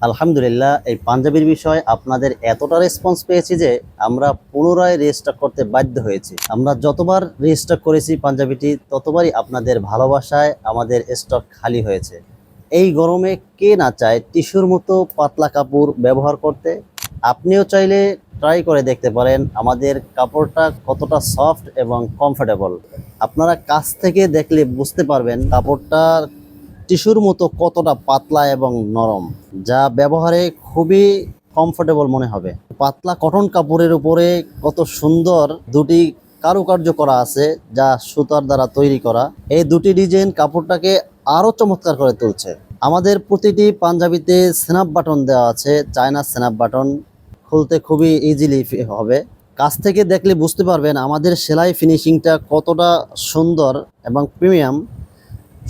আলহামদুলিল্লাহ, এই পাঞ্জাবির বিষয়ে আপনাদের এতটা রেসপন্স পেয়েছি যে আমরা পুনরায় রেজিস্টার করতে বাধ্য হয়েছি। আমরা যতবার রেজিস্টার করেছি পাঞ্জাবিটি, ততবারই আপনাদের ভালোবাসায় আমাদের স্টক খালি হয়েছে। এই গরমে কে না চায় টিস্যুর মতো পাতলা কাপড় ব্যবহার করতে। আপনিও চাইলে ট্রাই করে দেখতে পারেন আমাদের কাপড়টা কতটা সফট এবং কমফোর্টেবল। আপনারা কাছ থেকে দেখলে বুঝতে পারবেন কাপড়টা টিস্যুর মতো কতটা পাতলা এবং নরম, যা ব্যবহারে খুবই কমফোর্টেবল মনে হবে। পাতলা কটন কাপড়ের উপরে কত সুন্দর দুটি কারুকার্য করা আছে, যা সুতার দ্বারা তৈরি করা। এই দুটি ডিজাইন কাপড়টাকে আরো চমৎকার করে তুলছে। আমাদের প্রতিটি পাঞ্জাবিতে স্ন্যাপ বাটন দেওয়া আছে, চায়না স্ন্যাপ বাটন। খুলতে খুবই ইজিলি হবে। কাছ থেকে দেখলে বুঝতে পারবেন আমাদের সেলাই ফিনিশিংটা কতটা সুন্দর এবং প্রিমিয়াম,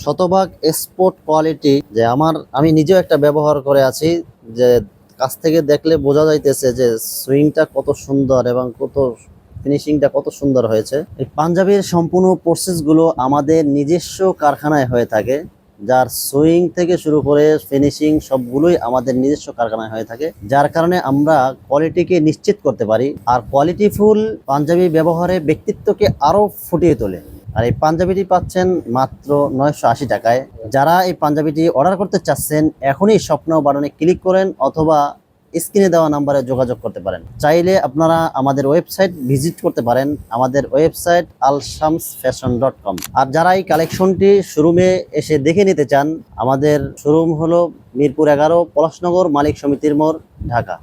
শতভাগ স্পোর্ট কোয়ালিটি। যে আমি নিজেও একটা ব্যবহার করে আছি, যে কাছ থেকে দেখলে বোঝা যাইতেছে যে সুইংটা কত সুন্দর এবং ফিনিশিংটা কত সুন্দর হয়েছে। এই পাঞ্জাবির সম্পূর্ণ প্রসেসগুলো আমাদের নিজস্ব কারখানায় হয়ে থাকে, যার সুইং থেকে শুরু করে ফিনিশিং সবগুলোই আমাদের নিজস্ব কারখানায় হয়ে থাকে, যার কারণে আমরা কোয়ালিটিকে নিশ্চিত করতে পারি। আর কোয়ালিটিফুল পাঞ্জাবি ব্যবহারে ব্যক্তিত্বকে আরো ফুটিয়ে তোলে। আর এই পাঞ্জাবিটি পাচ্ছেন মাত্র 980 টাকায়। যারা এই পাঞ্জাবিটি অর্ডার করতে চাচ্ছেন, এখনই স্বপ্ন বাটনে ক্লিক করেন অথবা স্ক্রিনে দেওয়া নাম্বারে যোগাযোগ করতে পারেন। চাইলে আপনারা আমাদের ওয়েবসাইট ভিজিট করতে পারেন, আমাদের ওয়েবসাইট alshamsfashion.com। আর যারা এই কালেকশনটি শোরুমে এসে দেখে নিতে চান, আমাদের শোরুম হলো মিরপুর 11, পলাশনগর, মালিক সমিতির মোড়, ঢাকা।